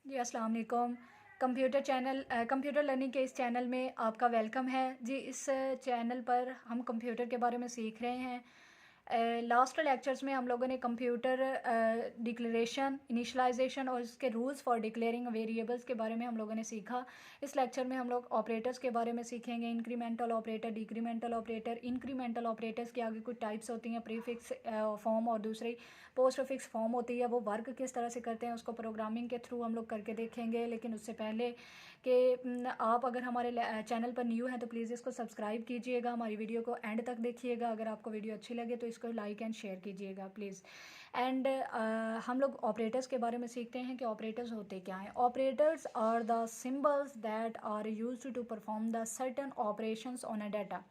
जी अस्सलाम वालेकुम। Computer learning के इस चैनल में आपका वेलकम है जी। इस चैनल पर हम कंप्यूटर के बारे में सीख रहे हैं। लास्ट लेक्चर्स में हम लोगों ने कंप्यूटर डिक्लेरेशन, इनिशलाइजेशन और इसके रूल्स फॉर डिक्लेयरिंग वेरिएबल्स के बारे में हम लोगों ने सीखा। इस लेक्चर में हम लोग ऑपरेटर्स के बारे में सीखेंगे। Incremental operator, decremental operator. Incremental operators के आगे कुछ टाइप्स होती हैं, प्रीफिक्स फॉर्म और दूसरी पोस्ट फिक्स फॉर्म होती है। वो वर्क किस तरह से करते हैं उसको प्रोग्रामिंग के थ्रू हम लोग करके देखेंगे। लेकिन उससे पहले कि आप अगर हमारे चैनल पर न्यू हैं तो प्लीज़ इसको सब्सक्राइब कीजिएगा, हमारी वीडियो को एंड तक देखिएगा। अगर आपको वीडियो अच्छी लगे तो इसको लाइक एंड शेयर कीजिएगा प्लीज़। एंड हम लोग ऑपरेटर्स के बारे में सीखते हैं कि ऑपरेटर्स होते क्या हैं। Operators are the symbols that are used to perform the certain operations on a data.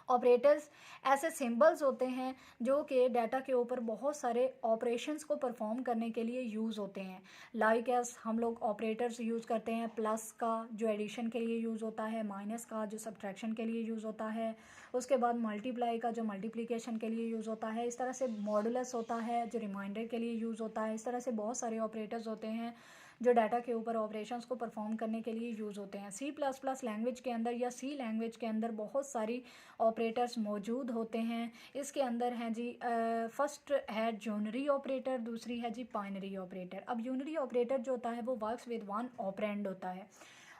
Operators ऐसे सिंबल्स होते हैं जो कि डाटा के ऊपर बहुत सारे ऑपरेशंस को परफॉर्म करने के लिए यूज़ होते हैं। लाइक एस हम लोग ऑपरेटर्स यूज़ करते हैं प्लस का जो एडिशन के लिए यूज़ होता है, माइनस का जो सब्ट्रैक्शन के लिए यूज़ होता है, उसके बाद मल्टीप्लाई का जो मल्टीप्लिकेशन के लिए यूज़ होता है। इस तरह से मॉडुलस होता है जो रिमाइंडर के लिए यूज़ होता है। इस तरह से बहुत सारे ऑपरेटर्स होते हैं जो डाटा के ऊपर ऑपरेशंस को परफॉर्म करने के लिए यूज़ होते हैं। सी प्लस प्लस लैंग्वेज के अंदर या सी लैंग्वेज के अंदर बहुत सारी ऑपरेटर्स मौजूद होते हैं। इसके अंदर हैं जी फर्स्ट है यूनरी ऑपरेटर, दूसरी है जी बाइनरी ऑपरेटर। अब यूनरी ऑपरेटर जो होता है वो वर्क्स विद वन ऑपरेंड होता है।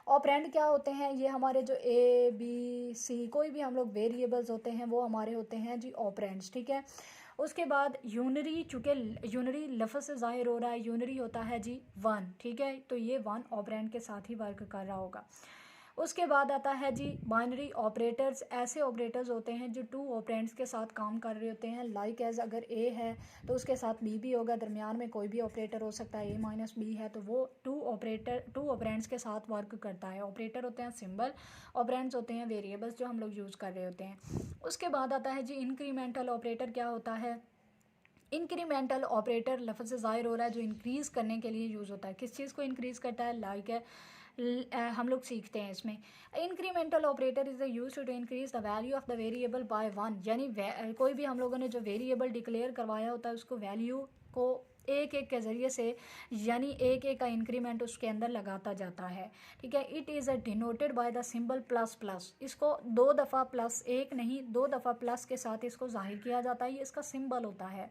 ऑपरेंड क्या होते हैं? ये हमारे जो ए बी सी कोई भी हम लोग वेरिएबल्स होते हैं वो हमारे होते हैं जी ऑपरेंड्स, ठीक है। उसके बाद यूनरी, चूँकि यूनरी लफ्ज़ से ज़ाहिर हो रहा है, यूनरी होता है जी वन, ठीक है। तो ये वन ऑपरेंड के साथ ही वर्क कर रहा होगा। उसके बाद आता है जी बाइनरी ऑपरेटर्स। ऐसे ऑपरेटर्स होते हैं जो टू ऑपरेंड्स के साथ काम कर रहे होते हैं। लाइक एज अगर ए है तो उसके साथ बी भी होगा, दरमियान में कोई भी ऑपरेटर हो सकता है, ए माइनस बी है तो वो टू ऑपरेंड्स के साथ वर्क करता है। ऑपरेटर होते हैं सिंबल, ऑपरेंड्स होते हैं वेरिएबल्स जो हम लोग यूज़ कर रहे होते हैं। उसके बाद आता है जी इंक्रीमेंटल ऑपरेटर। क्या होता है? इंक्रीमेंटल ऑपरेटर लफ्ज़ से ज़ाहिर हो रहा है जो इंक्रीज़ करने के लिए यूज़ होता है। किस चीज़ को इंक्रीज़ करता है? लाइक है हम लोग सीखते हैं इसमें। Incremental operator is use to increase the value of the variable by one. यानी कोई भी हम लोगों ने जो वेरिएबल डिक्लेयर करवाया होता है उसको वैल्यू को एक एक के ज़रिए से, यानी एक एक का इंक्रीमेंट उसके अंदर लगाता जाता है, ठीक है। It is denoted by the symbol plus plus. इसको दो दफ़ा प्लस, एक नहीं दो दफ़ा प्लस के साथ इसको जाहिर किया जाता है। ये इसका सिंबल होता है।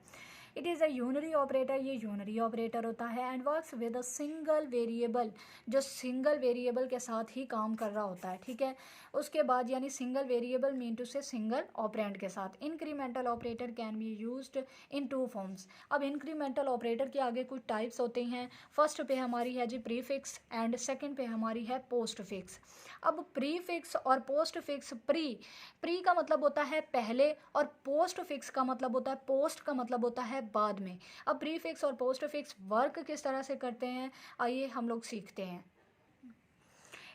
It is a unary operator, ये यूनरी ऑपरेटर होता है। And works with a single variable, जो सिंगल वेरिएबल के साथ ही काम कर रहा होता है, ठीक है। उसके बाद यानी सिंगल वेरिएबल मीन टू से सिंगल ऑपरेंड के साथ। Incremental operator can be used in two forms. अब इंक्रीमेंटल ऑपरेटर के आगे कुछ टाइप्स होते हैं। फर्स्ट पे हमारी है जी प्रीफिक्स एंड सेकंड पे हमारी है पोस्ट फिक्स। अब प्रीफिक्स और पोस्ट फिक्स, प्री का मतलब होता है पहले और पोस्ट फिक्स का मतलब होता है, पोस्ट का मतलब होता है बाद में। अब प्रीफिक्स और पोस्ट फिक्स वर्क किस तरह से करते हैं आइए हम लोग सीखते हैं।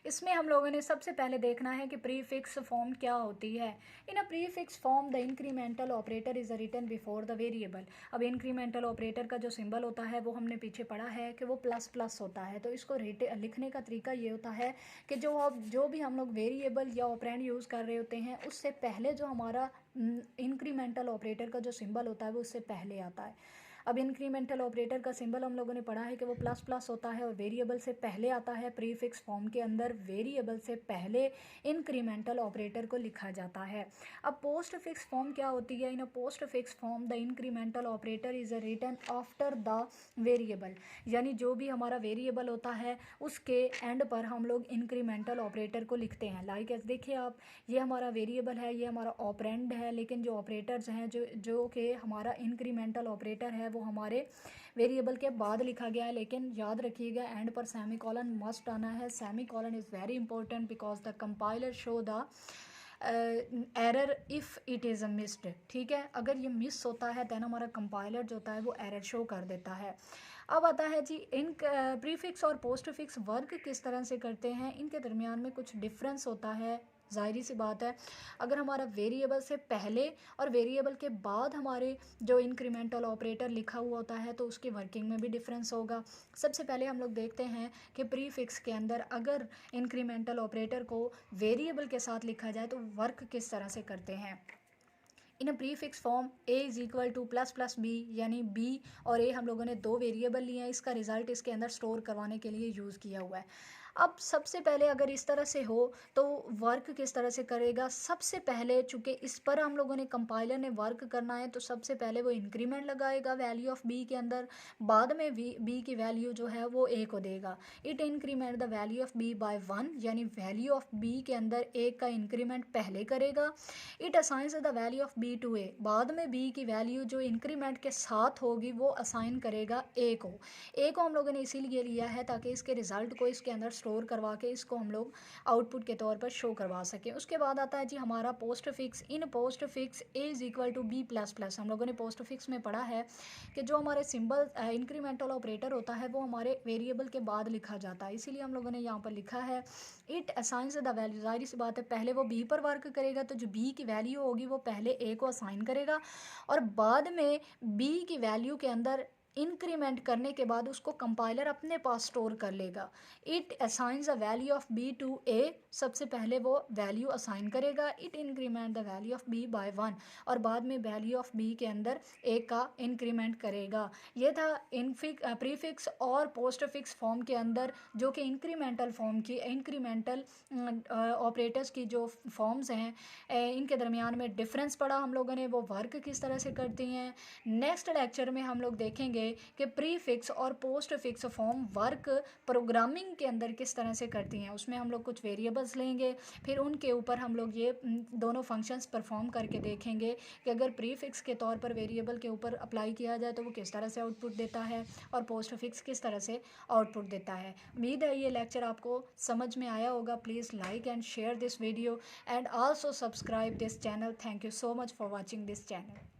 इसमें हम लोगों ने सबसे पहले देखना है कि प्रीफिक्स फॉर्म क्या होती है। In a prefix form the incremental operator is written before the variable. अब इंक्रीमेंटल ऑपरेटर का जो सिंबल होता है वो हमने पीछे पढ़ा है कि वो प्लस प्लस होता है। तो इसको लिखने का तरीका ये होता है कि जो भी हम लोग वेरिएबल या ऑपरेंड यूज़ कर रहे होते हैं उससे पहले जो हमारा इंक्रीमेंटल ऑपरेटर का जो सिंबल होता है वो उससे पहले आता है। अब इंक्रीमेंटल ऑपरेटर का सिंबल हम लोगों ने पढ़ा है कि वो प्लस प्लस होता है और वेरिएबल से पहले आता है। प्रीफिक्स फॉर्म के अंदर वेरिएबल से पहले इंक्रीमेंटल ऑपरेटर को लिखा जाता है। अब पोस्ट फिक्स फॉर्म क्या होती है? In a postfix form the incremental operator is written after the variable. यानी जो भी हमारा वेरिएबल होता है उसके एंड पर हम लोग इंक्रीमेंटल ऑपरेटर को लिखते हैं। लाइक एस देखिए आप, ये हमारा वेरिएबल है, ये हमारा ऑपरेंड है, लेकिन जो ऑपरेटर्स हैं जो कि हमारा इंक्रीमेंटल ऑपरेटर है वो हमारे वेरिएबल के बाद लिखा गया है। लेकिन याद रखिएगा एंड पर सेमी कॉलन मस्ट आना है। Semi colon is very important because the compiler show the error if it is a missed, ठीक है। अगर ये मिस होता है दैन हमारा कंपाइलर जो होता है वो एरर शो कर देता है। अब आता है जी इन प्रीफिक्स और पोस्ट फिक्स वर्क किस तरह से करते हैं। इनके दरमियान में कुछ डिफरेंस होता है, ज़ाहिरी सी बात है। अगर हमारा वेरिएबल से पहले और वेरिएबल के बाद हमारे जो इंक्रीमेंटल ऑपरेटर लिखा हुआ होता है तो उसकी वर्किंग में भी डिफरेंस होगा। सबसे पहले हम लोग देखते हैं कि प्रीफिक्स के अंदर अगर इंक्रीमेंटल ऑपरेटर को वेरिएबल के साथ लिखा जाए तो वर्क किस तरह से करते हैं। In a prefix form a is equal to plus plus b, यानी b और a हम लोगों ने दो वेरिएबल लिए हैं, इसका रिजल्ट इसके अंदर स्टोर करवाने के लिए यूज़ किया हुआ है। अब सबसे पहले अगर इस तरह से हो तो वर्क किस तरह से करेगा। सबसे पहले चूँकि इस पर हम लोगों ने कंपाइलर ने वर्क करना है, तो सबसे पहले वो इंक्रीमेंट लगाएगा वैल्यू ऑफ बी के अंदर, बाद में बी की वैल्यू जो है वो ए को देगा। It increment the value of B by 1, यानी वैल्यू ऑफ बी के अंदर ए का इंक्रीमेंट पहले करेगा। It assigns the value of b to a, बाद में बी की वैल्यू जो इंक्रीमेंट के साथ होगी वो असाइन करेगा ए को। ए को हम लोगों ने इसीलिए लिया है ताकि इसके रिजल्ट को इसके अंदर स्टोर करवा के इसको हम लोग आउटपुट के तौर पर शो करवा सकें। उसके बाद आता है जी हमारा postfix. In postfix A is equal to B plus plus. हम लोगों ने पोस्ट फिक्स में पढ़ा है कि जो हमारे सिंबल इंक्रीमेंटल ऑपरेटर होता है वो हमारे वेरिएबल के बाद लिखा जाता है, इसीलिए हम लोगों ने यहाँ पर लिखा है इट असाइंस द वैल्यू। जाहिर सी बात है पहले वो बी पर वर्क करेगा, तो जो बी की वैल्यू होगी वो पहले ए को असाइन करेगा और बाद में बी की वैल्यू के अंदर इंक्रीमेंट करने के बाद उसको कंपाइलर अपने पास स्टोर कर लेगा। It assigns the value of b to a, सबसे पहले वो वैल्यू असाइन करेगा। It increment the value of B by 1 और बाद में वैल्यू ऑफ बी के अंदर ए का इंक्रीमेंट करेगा। ये था प्रीफिक्स और पोस्ट फिक्स फॉर्म के अंदर, जो कि इंक्रीमेंटल फॉर्म की इंक्रीमेंटल ऑपरेटर्स की जो फॉर्म्स हैं इनके दरमियान में डिफरेंस पड़ा हम लोगों ने, वो वर्क किस तरह से करती हैं। नेक्स्ट लेक्चर में हम लोग देखेंगे कि प्री फिक्स और post fix form work programming के अंदर किस तरह से करती हैं। उसमें हम लोग कुछ वेरिएबल्स लेंगे, फिर उनके ऊपर हम लोग ये दोनों फंक्शंस परफॉर्म करके देखेंगे कि अगर प्री फिक्स के तौर पर वेरिएबल के ऊपर अप्लाई किया जाए तो वो किस तरह से आउटपुट देता है और पोस्ट फिक्स किस तरह से आउटपुट देता है। उम्मीद है ये लेक्चर आपको समझ में आया होगा। Please like and share this video and also subscribe this channel. Thank you so much for watching this channel.